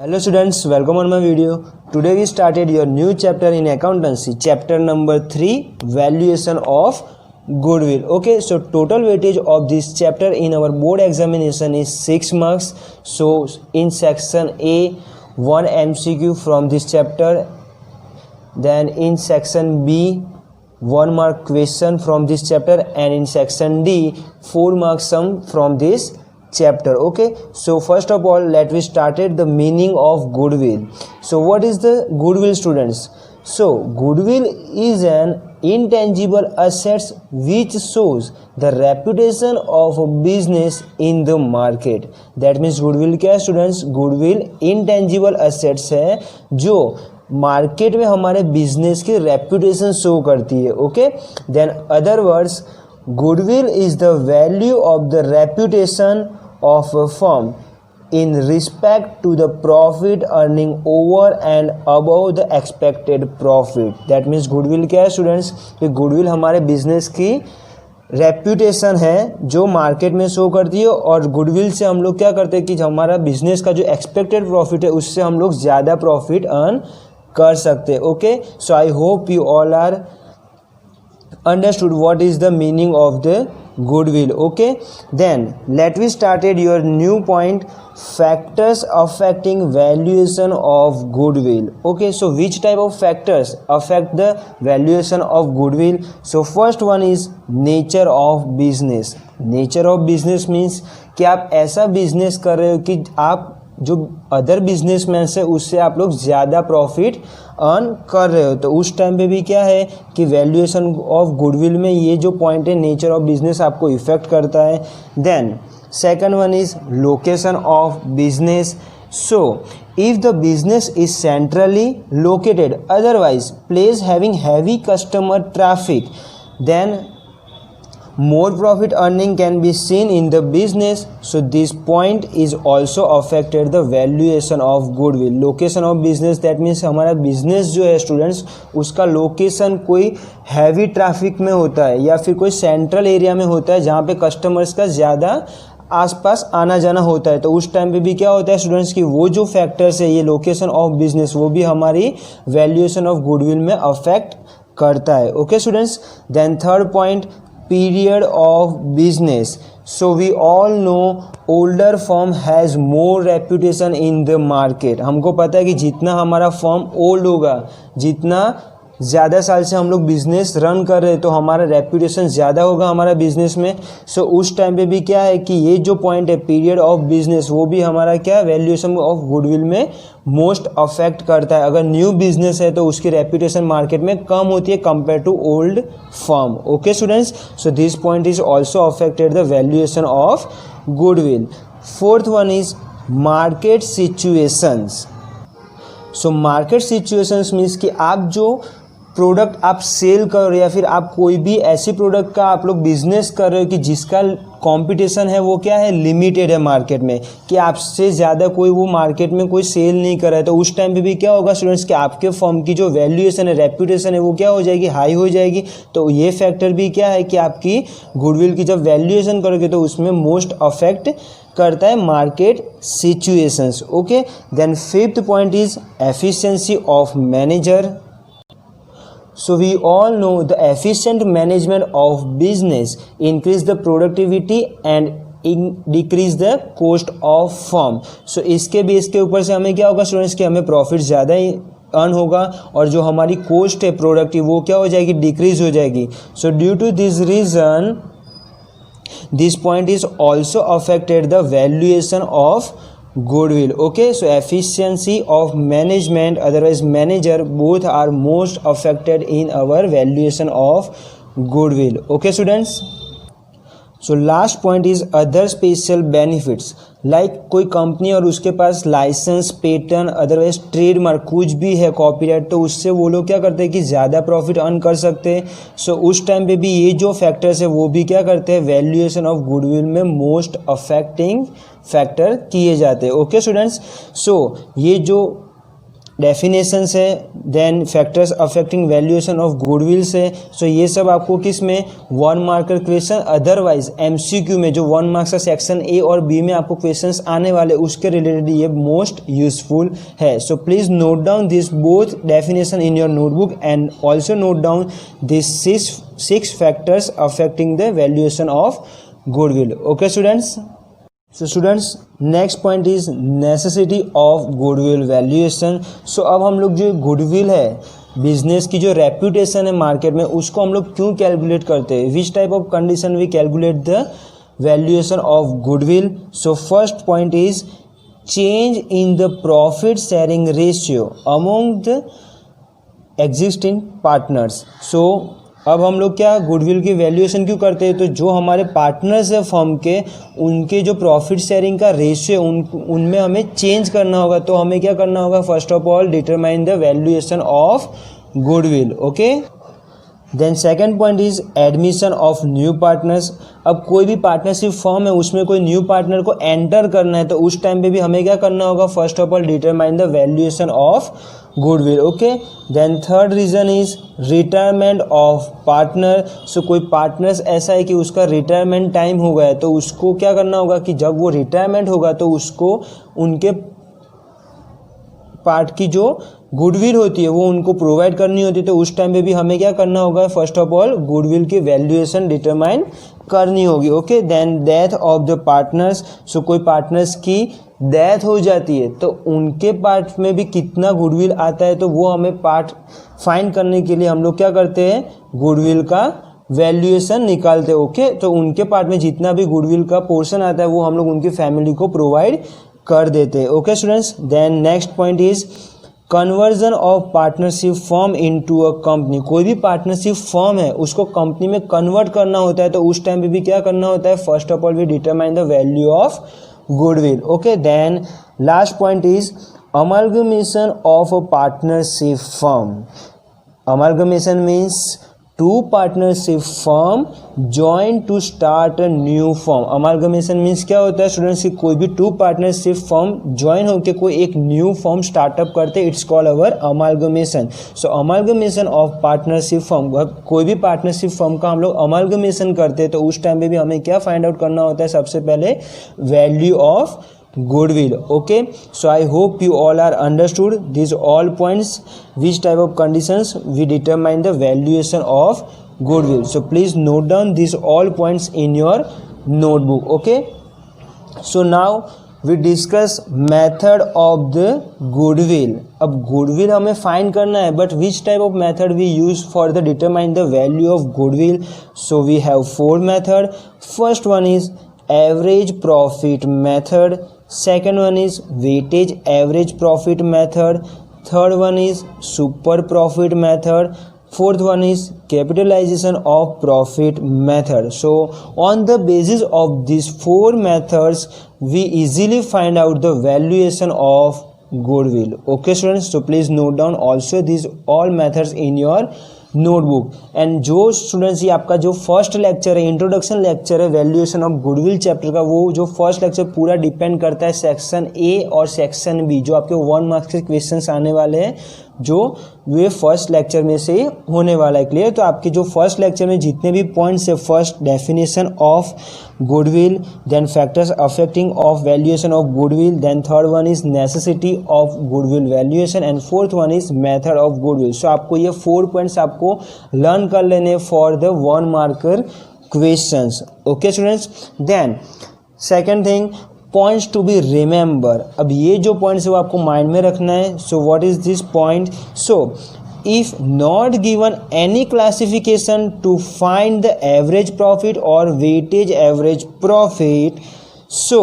Hello students, welcome on my video. Today we started your new chapter in accountancy, chapter number 3, valuation of goodwill. Okay, so total weightage of this chapter in our board examination is 6 marks. So in section A, 1 MCQ from this chapter. Then in section B, 1 mark question from this chapter, and in section D, 4 marks sum from this chapter. Okay, so first of all let we started the meaning of goodwill. So what is the goodwill, students? So goodwill is an intangible assets which shows the reputation of a business in the market. That means goodwill क्या है students? goodwill intangible assets है जो market में हमारे business की reputation show करती है. Okay, then other words, goodwill is the value of the reputation of a firm in respect to the profit earning over and above the expected profit. That means goodwill क्या है students? कि goodwill हमारे business की reputation है जो market में show करती है, और गुडविल से हम लोग क्या करते हैं कि हमारा बिजनेस का जो एक्सपेक्टेड प्रॉफिट है उससे हम लोग ज़्यादा प्रॉफिट अर्न कर सकते हैं. Okay, so I hope you all are understood what is the meaning of the goodwill. Okay, then let we started your new point, factors affecting valuation of goodwill. Okay, so which type of factors affect the valuation of goodwill? So first one is nature of business. Nature of business means कि आप ऐसा business कर रहे हो कि आप जो other businessman से उससे आप लोग ज़्यादा प्रॉफिट अर्न कर रहे हो, तो उस टाइम पे भी क्या है कि वैल्यूएशन ऑफ गुडविल में ये जो पॉइंट है नेचर ऑफ बिजनेस आपको इफेक्ट करता है. Then second one is location of business. So if the business is centrally located, otherwise place having heavy customer traffic, then more profit earning can be seen in the business. So this point is also affected the valuation of goodwill. Location of business, that means हमारा business जो है students उसका location कोई heavy traffic में होता है या फिर कोई सेंट्रल एरिया में होता है जहाँ पे कस्टमर्स का ज़्यादा आसपास आना जाना होता है, तो उस टाइम पे भी क्या होता है स्टूडेंट्स कि वो जो फैक्टर्स है ये लोकेशन ऑफ बिजनेस वो भी हमारी वैल्यूएशन ऑफ गुडविल में अफेक्ट करता है. Okay students, then third point, period of business. So we all know older firm has more reputation in the market. हमको पता है कि जितना हमारा फर्म ओल्ड होगा, जितना ज़्यादा साल से हम लोग बिजनेस रन कर रहे हैं, तो हमारा रेपुटेशन ज़्यादा होगा हमारा बिजनेस में. सो उस टाइम पे भी क्या है कि ये जो पॉइंट है पीरियड ऑफ बिजनेस वो भी हमारा क्या वैल्यूएशन ऑफ गुडविल में मोस्ट अफेक्ट करता है. अगर न्यू बिजनेस है तो उसकी रेपुटेशन मार्केट में कम होती है compare to old firm. Okay students, so this point is also affected the valuation of goodwill. Fourth one is market situations. So market situations means कि आप जो प्रोडक्ट आप सेल कर रहे हो या फिर आप कोई भी ऐसी प्रोडक्ट का आप लोग बिजनेस कर रहे हो कि जिसका कंपटीशन है वो क्या है लिमिटेड है मार्केट में, कि आपसे ज़्यादा कोई वो मार्केट में कोई सेल नहीं कर रहा है, तो उस टाइम पे भी क्या होगा स्टूडेंट्स कि आपके फर्म की जो वैल्यूएशन है रेप्यूटेशन है वो क्या हो जाएगी, हाई हो जाएगी. तो ये फैक्टर भी क्या है कि आपकी गुडविल की जब वैल्यूएशन करोगे तो उसमें मोस्ट अफेक्ट करता है market situations. Okay, then fifth point is efficiency of manager. So we all know the efficient management of business increase the productivity and decrease the cost of firm. So इसके भी इसके ऊपर से हमें क्या होगा स्टूडेंट्स कि हमें प्रॉफिट ज़्यादा ही अर्न होगा और जो हमारी कोस्ट है प्रोडक्टिव वो क्या हो जाएगी, डिक्रीज हो जाएगी. So due to this reason this point is also affected the valuation of goodwill. Okay, so efficiency of management, otherwise manager, both are most affected in our valuation of goodwill. Okay students, so last point is other special benefits. Like कोई company और उसके पास licence, patent, otherwise trademark कुछ भी है, copyright, तो उससे वो लोग क्या करते हैं कि ज़्यादा प्रॉफिट अर्न कर सकते हैं. सो उस टाइम पे भी ये जो फैक्टर्स है वो भी क्या करते हैं वैल्यूएशन ऑफ गुडविल में मोस्ट अफेक्टिंग फैक्टर किए जाते हैं. ओके स्टूडेंट्स, सो ये जो डेफिनेशन है, then factors affecting valuation of goodwill से। सो ये सब आपको किस में 1 मार्कर क्वेश्चन, अदरवाइज एमसीक्यू में जो 1 मार्क्स का सेक्शन ए और बी में आपको क्वेश्चंस आने वाले उसके रिलेटेड ये मोस्ट यूजफुल है। So please note down this both definition in your notebook and also note down this 6 factors affecting the valuation of goodwill. Okay students, so students next point is necessity of goodwill valuation. So अब हम लोग जो goodwill है, business की जो reputation है market में, उसको हम लोग क्यों कैलकुलेट करते हैं, which type of condition we calculate the valuation of goodwill. So first point is change in the profit sharing ratio among the existing partners. So अब हम लोग क्या गुडविल की वैल्यूएशन क्यों करते हैं, तो जो हमारे पार्टनर्स है फर्म के, उनके जो प्रॉफिट शेयरिंग का रेशियो उनमें हमें चेंज करना होगा। तो हमें क्या करना होगा, first of all determine the valuation of goodwill. Okay, then second point is admission of new partners. अब कोई भी पार्टनरशिप फॉर्म है, उसमें कोई न्यू पार्टनर को एंटर करना है, तो उस टाइम पे भी हमें क्या करना होगा, first of all determine the valuation of goodwill. Okay, then third reason is retirement of partner. So कोई पार्टनर्स ऐसा है कि उसका रिटायरमेंट टाइम हो गया है, तो उसको क्या करना होगा कि जब वो रिटायरमेंट होगा तो उसको उनके पार्ट की जो गुडविल होती है वो उनको प्रोवाइड करनी होती है। तो उस टाइम पे भी हमें क्या करना होगा, फर्स्ट ऑफ ऑल गुडविल की वैल्यूएशन डिटरमाइन करनी होगी। Okay, then death of the partners. So कोई पार्टनर्स की डेथ हो जाती है तो उनके पार्ट में भी कितना गुडविल आता है, तो वो हमें पार्ट फाइंड करने के लिए हम लोग क्या करते हैं, गुडविल का वैल्यूएशन निकालते हैं। ओके, तो उनके पार्ट में जितना भी गुडविल का पोर्शन आता है वो हम लोग उनकी फैमिली को प्रोवाइड कर देते हैं। Okay students, then next point is conversion of partnership form into a company. कोई भी पार्टनरशिप फॉर्म है उसको कंपनी में कन्वर्ट करना होता है, तो उस टाइम पे भी क्या करना होता है, first of all we determine the value of goodwill. Okay, then last point is amalgamation of a partnership form. Amalgamation means two partnership firm join to start a new firm. Amalgamation means क्या होता है students की कोई भी to partnership firm join होकर कोई एक new firm startup करते, it's called our amalgamation. So amalgamation of partnership firm, कोई भी पार्टनरशिप फर्म का हम लोग अमालगमेशन करते हैं, तो उस टाइम पे भी हमें क्या फाइंड आउट करना होता है, सबसे पहले value of goodwill. Okay, so I hope you all are understood these all points, which type of conditions we determine the valuation of goodwill. So please note down these all points in your notebook. Okay, so now we discuss method of the goodwill. अब goodwill हमें find करना है, but which type of method we use for the determine the value of goodwill. So we have 4 method. First one is average profit method. Second one is weightage average profit method. Third one is super profit method. Fourth one is capitalization of profit method. So on the basis of these 4 methods we easily find out the valuation of goodwill. Okay students, so please note down also these all methods in your notebook. And जो students ये आपका जो first lecture है, introduction lecture है valuation of goodwill chapter का, वो जो first lecture पूरा डिपेंड करता है सेक्शन ए और सेक्शन बी, जो आपके 1 मार्क्स के क्वेश्चंस आने वाले हैं, जो वे फर्स्ट लेक्चर में से होने वाला है। क्लियर? तो आपके जो फर्स्ट लेक्चर में जितने भी पॉइंट्स है, first definition of goodwill, then factors affecting of valuation of goodwill, then third one is necessity of goodwill valuation and fourth one is method of goodwill. So आपको ये 4 points आपको learn कर लेने for the 1 marker questions. Okay students, then second thing, points to be remember. अब ये जो points है वो आपको माइंड में रखना है। So what is this point? So if not given any classification to find the average profit और weightage average profit, so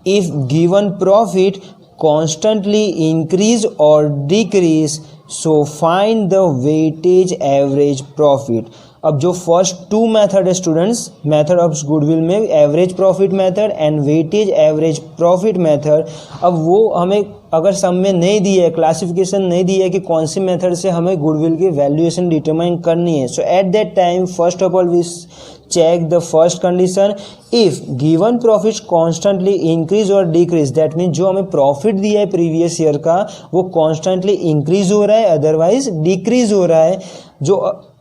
if given profit constantly increase or decrease, so find the weightage average profit. अब जो first to method है students, method of goodwill में average profit method and weightage average profit method, अब वो हमें अगर सम में नहीं दी है, क्लासिफिकेशन नहीं दी है कि कौन सी मेथड से हमें गुडविल की वैल्यूएशन डिटरमाइन करनी है. So at that time first of all we check the first condition, if given profit constantly increase और डिक्रीज, दैट मीन जो हमें प्रॉफिट दिया है प्रीवियस ईयर का वो कॉन्स्टेंटली इंक्रीज हो रहा है, अदरवाइज डिक्रीज हो रहा है. जो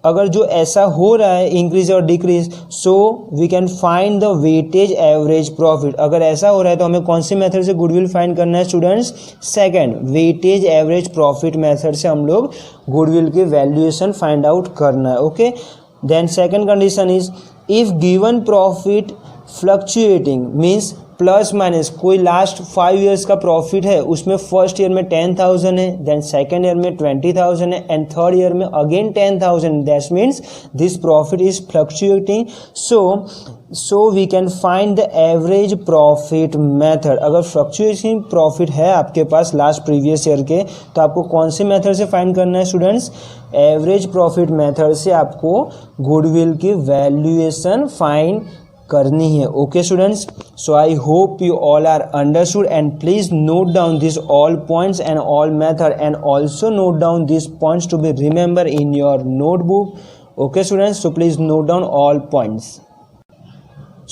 अगर जो ऐसा हो रहा है इंक्रीज और decrease, so we can find the weightage average profit. अगर ऐसा हो रहा है तो हमें कौन सी मेथड से गुडविल फाइंड करना है students? Second, weightage average profit method से हम लोग गुडविल की वैल्यूएशन फाइंड आउट करना है. Okay, then second condition is if given profit fluctuating, means plus minus कोई लास्ट 5 ईयर्स का प्रॉफिट है, उसमें फर्स्ट ईयर में 10,000 है, देन सेकेंड ईयर में 20,000 है एंड थर्ड ईयर में again 10,000. That means this profit is fluctuating. So we can find the average profit method. अगर फ्लक्चुएटिंग प्रॉफिट है आपके पास लास्ट प्रीवियस ईयर के, तो आपको कौन सी मेथड से फाइंड करना है स्टूडेंट्स? एवरेज प्रॉफिट मेथड से आपको गुडविल की वैल्यूएशन फाइंड करनी है. Okay students, so I hope you all are understood and please note down this all points and all method and also note down this points to be remember in your notebook. Okay students, so please note down all points.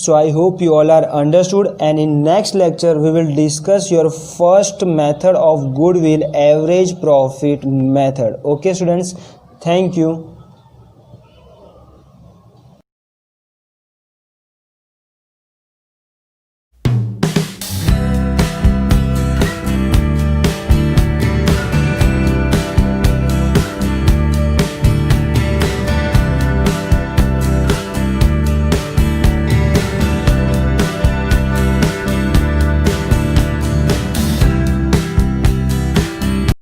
So I hope you all are understood, and in next lecture we will discuss your first method of goodwill, average profit method. Okay students, thank you.